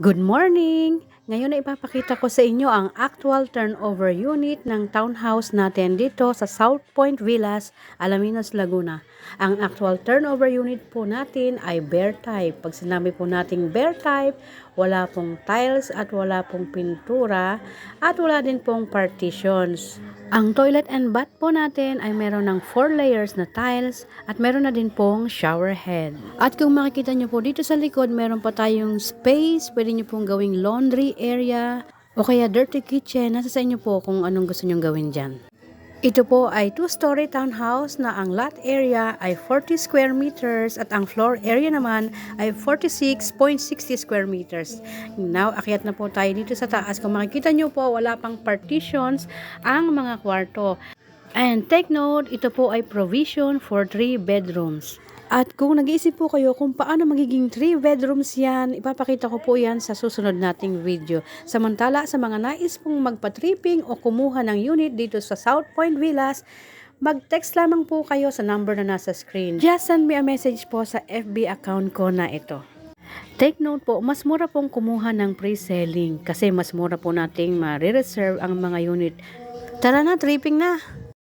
Good morning! Ngayon na ipapakita ko sa inyo ang actual turnover unit ng townhouse natin dito sa South Point Villas, Alaminos, Laguna. Ang actual turnover unit po natin ay bare type. Pag sinabi po nating bare type, wala pong tiles at wala pong pintura at wala din pong partitions. Ang toilet and bath po natin ay meron ng 4 layers na tiles at meron na din pong shower head. At kung makikita nyo po dito sa likod, meron pa tayong space. Pwede nyo pong gawing laundry area o kaya dirty kitchen. Nasa sa inyo po kung anong gusto nyong gawin dyan. Ito po ay 2-story townhouse na ang lot area ay 40 square meters at ang floor area naman ay 46.60 square meters. Now, akyat na po tayo dito sa taas. Kung makikita nyo po, wala pang partitions ang mga kwarto. And take note, ito po ay provision for 3 bedrooms. At kung nag-iisip po kayo kung paano magiging 3 bedrooms yan, ipapakita ko po yan sa susunod nating video. Samantala, sa mga nais pong magpa-tripping o kumuha ng unit dito sa South Point Villas, mag-text lamang po kayo sa number na nasa screen. Just send me a message po sa FB account ko na ito. Take note po, mas mura pong kumuha ng pre-selling kasi mas mura po nating ma-reserve ang mga unit. Tara na, tripping na!